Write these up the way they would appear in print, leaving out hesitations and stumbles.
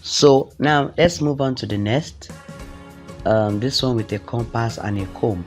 So now let's move on to the next. This one with a compass and a comb.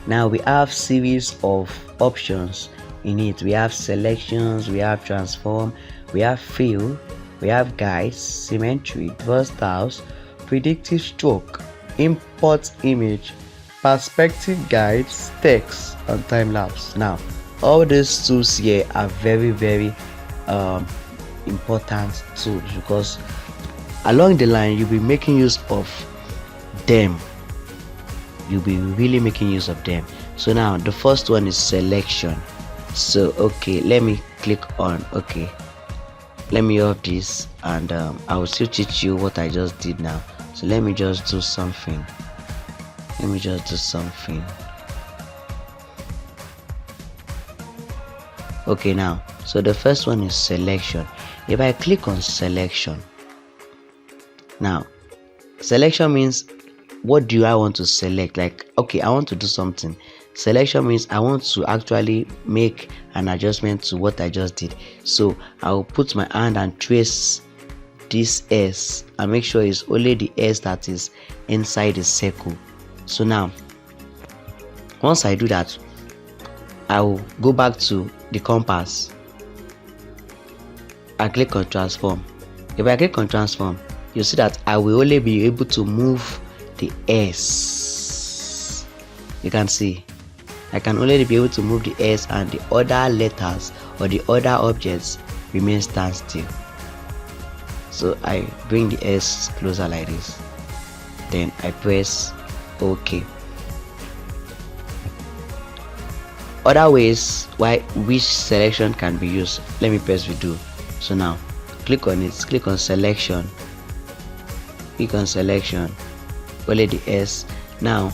Now we have series of options in it. We have selections, we have transform, we have fill, we have guides, symmetry, draw styles, predictive stroke, import image, perspective guides, text, and time lapse. Now all these tools here are very important tools, because along the line you'll be making use of them. You'll be really making use of them. So now the first one is selection. So okay, let me click on let me off this, and I will still teach you what I just did now. So let me just do something. Okay, now so the first one is selection. If I click on selection, now selection means what do I want to select? Like, okay, I want to do something. Selection means I want to actually make an adjustment to what I just did. So I will put my hand and trace this S and make sure it's only the S that is inside the circle. So now once I do that, I will go back to the compass and click on transform. If I click on transform, you see that I will only be able to move the S. You can see I can only be able to move the S, and the other letters or the other objects remain stand still. So I bring the S closer like this, then I press OK. Other ways which selection can be used, let me press redo. So now click on it, click on selection, only the S. Now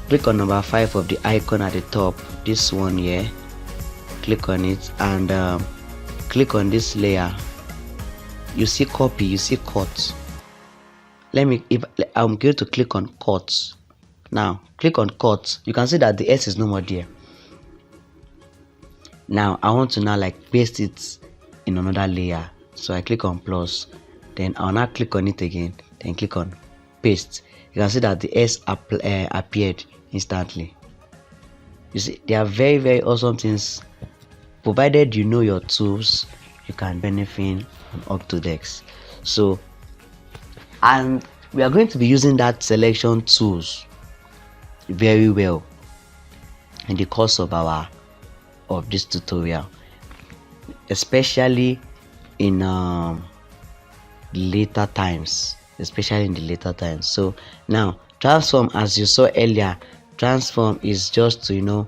click on number 5 of the icon at the top, this one here, click on it, and click on this layer. You see copy, you see cut. I'm going to click on cut. Now click on cut. You can see that the S is no more there. Now I want to like paste it in another layer, so I click on plus, then I'll now click on it again, then click on paste. You can see that the S appeared instantly. You see, they are very awesome things. Provided you know your tools, you can benefit from Autodesk. So, and we are going to be using that selection tools very well in the course of this tutorial, especially in later times. So now transform, as you saw earlier, transform is just to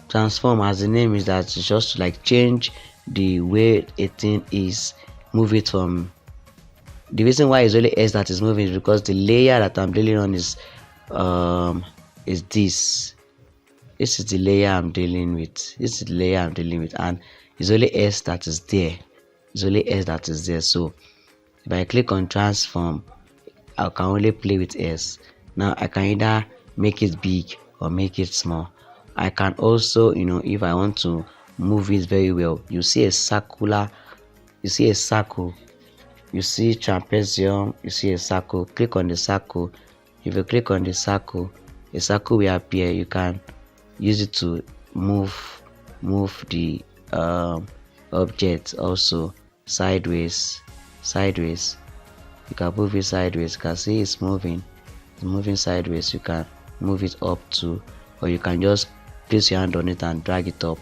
transform, as the name is, that it's just to like change the way a thing is, move it from. The reason why it's only S that is moving is because the layer that I'm dealing on is this is the layer I'm dealing with. And it's only S that is there. So if I click on transform, I can only play with S. Now I can either make it big or make it small. I can also, if I want to move it very well, you see a circle, you see trapezium, you see a circle. Click on the circle. If you click on the circle, a circle will appear. You can use it to move the object also sideways. You can move it sideways. You can see it's moving sideways. You can move it up to, or you can just place your hand on it and drag it up,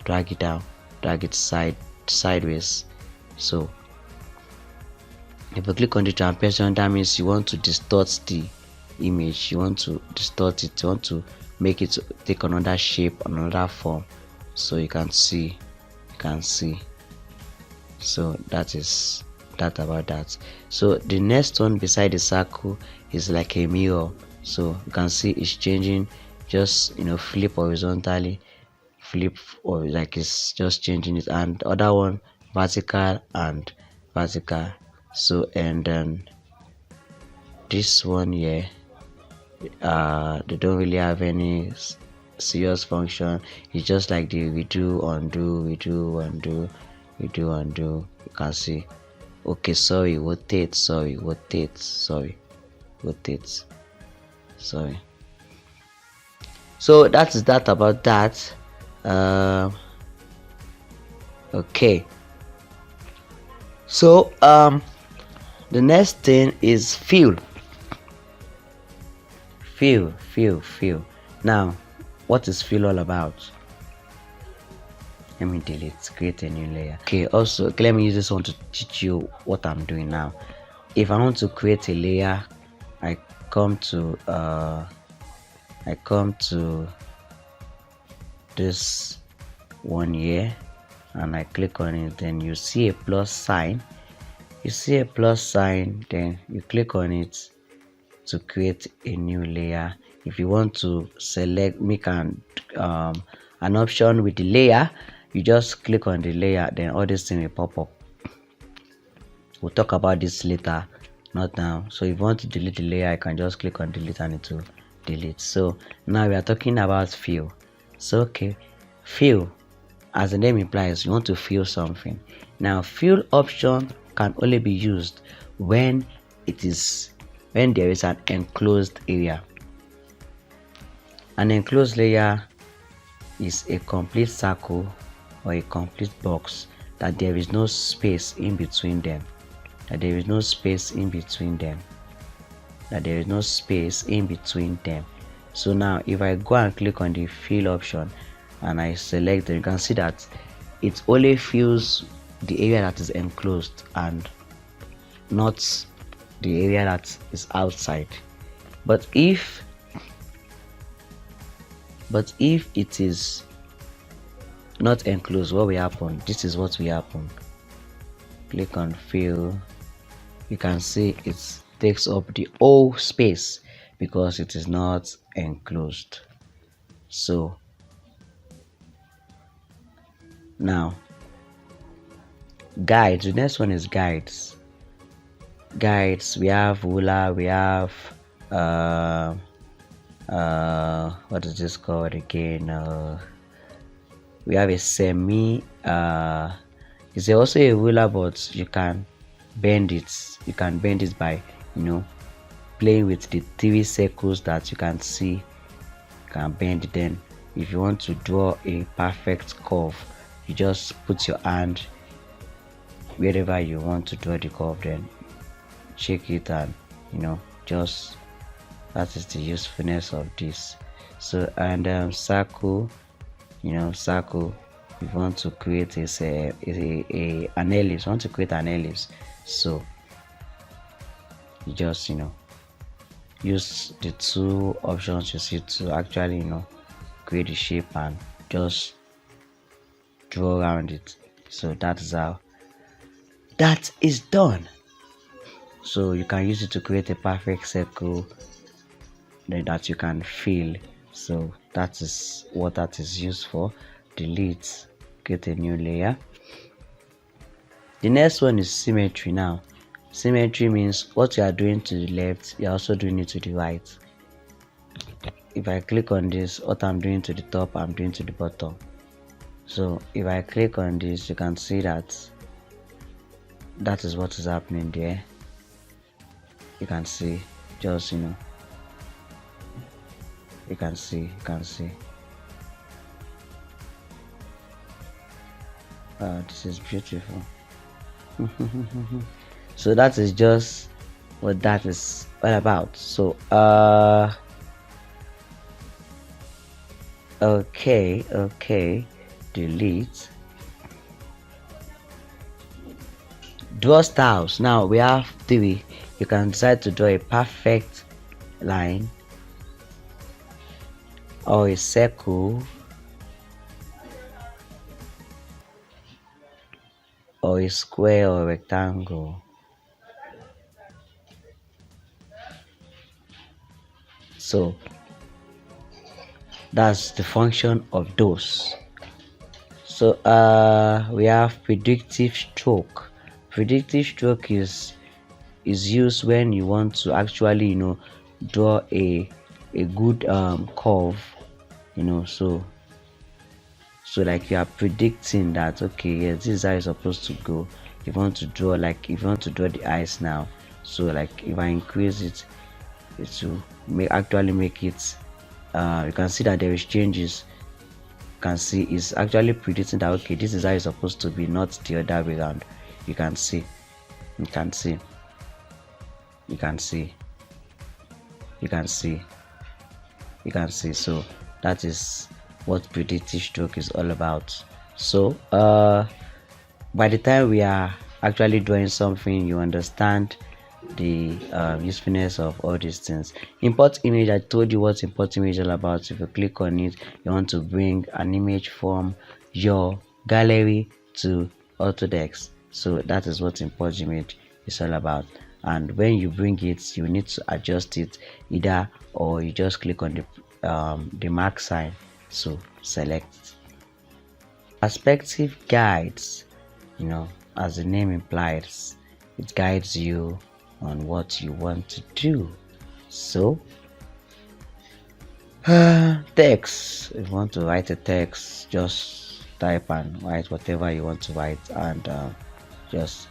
drag it down, drag it sideways. So if you click on the trapezium, that means you want to distort the image, you want to distort it, you want to make it take another shape, another form. So you can see. So that is that about that. So the next one beside the circle is like a mirror. So you can see it's changing, just flip horizontally, flip, or like it's just changing it, and the other one vertical and vertical. So and then this one here, they don't really have any serious function. It's just like the redo, undo, redo, undo, redo, undo. You can see. Okay, sorry, rotate, sorry, rotate, sorry, rotate, sorry. So that is that about that. Okay. So the next thing is fill. Fill. Now, what is fill all about? Let me delete, create a new layer. Okay, also let me use this one to teach you what I'm doing now. If I want to create a layer, I come to this one here and I click on it. Then you see a plus sign. You see a plus sign, then you click on it to create a new layer. If you want to select, make an option with the layer, you just click on the layer, then all this thing will pop up. We'll talk about this later, not now. So if you want to delete the layer, I can just click on delete and it will delete. So now we are talking about fill. So okay, fill, as the name implies, you want to fill something. Now fill option can only be used when there is an enclosed area. An enclosed layer is a complete circle or a complete box that there is no space in between them. So now if I go and click on the fill option and I select it, you can see that it only fills the area that is enclosed and not the area that is outside. But if it is not enclosed, what will happen? This is what will happen. Click on fill. You can see it takes up the whole space because it is not enclosed. So now guides. The next one is guides. We have ruler, we have what is this called again? We have a semi. It's also a ruler, but you can bend it. You can bend it by playing with the 3 circles that you can see. You can bend it. Then if you want to draw a perfect curve, you just put your hand wherever you want to draw the curve, then check it, and just that is the usefulness of this. So and circle, circle, if you want to create an ellipse, so you just use the 2 options you see to actually create the shape and just draw around it. So that is how that is done. So you can use it to create a perfect circle that you can fill. So that is what that is used for. Delete, create a new layer. The next one is symmetry. Now symmetry means what you are doing to the left, you are also doing it to the right. If I click on this, what I'm doing to the top, I'm doing to the bottom. So if I click on this, you can see that is what is happening there. You can see, just you can see. This is beautiful. So that is just what that is all about. So okay, delete. Draw styles. Now we have 3. You can decide to draw a perfect line, or a circle, or a square, or a rectangle. So that's the function of those. So we have predictive stroke. Predictive stroke is used when you want to actually draw a good curve So like you are predicting that, okay, yes, this is how it's supposed to go. If you want to draw, like if you want to draw the eyes now, so like if I increase it, it will actually make it. You can see that there is changes. You can see it's actually predicting that, okay, this is how it's supposed to be, not the other way around. You can see, you can see, you can see, you can see, you can see. So that is what predictive stroke is all about. So by the time we are actually drawing something, you understand the usefulness of all these things. Import image, I told you what import image is all about. If you click on it, you want to bring an image from your gallery to Autodesk. So that is what import image is all about. And when you bring it, you need to adjust it either, or you just click on the mark sign. So select. Perspective guides, as the name implies, it guides you on what you want to do. So text, if you want to write a text, just type and write whatever you want to write, and just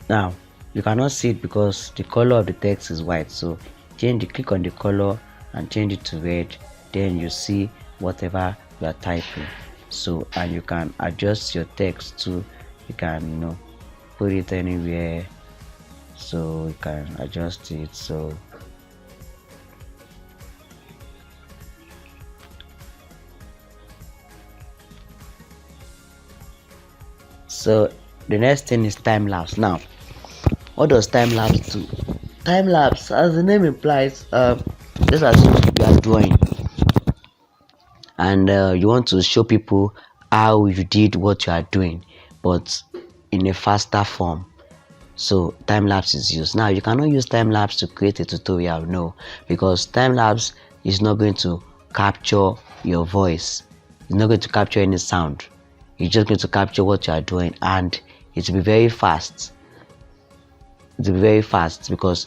now you cannot see it because the color of the text is white. So click on the color and change it to red, then you see whatever you are typing. So, and you can adjust your text too. You can put it anywhere, so you can adjust it. So the next thing is time lapse. Now what does time lapse do? Time lapse, as the name implies, just as you are drawing and you want to show people how you did what you are doing, but in a faster form. So time lapse is used. Now you cannot use time lapse to create a tutorial, no, because time lapse is not going to capture your voice. It's not going to capture any sound. It's just going to capture what you are doing, and it will be very fast. It will be very fast because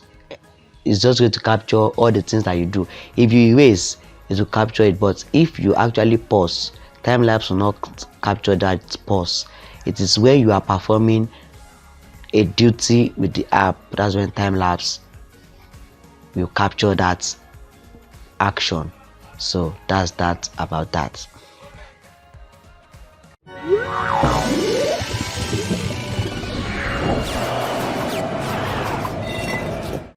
it's just going to capture all the things that you do. If you erase, it will capture it, but if you actually pause, time lapse will not capture that pause. It is when you are performing a duty with the app, that's when time lapse will capture that action. So that's that about that.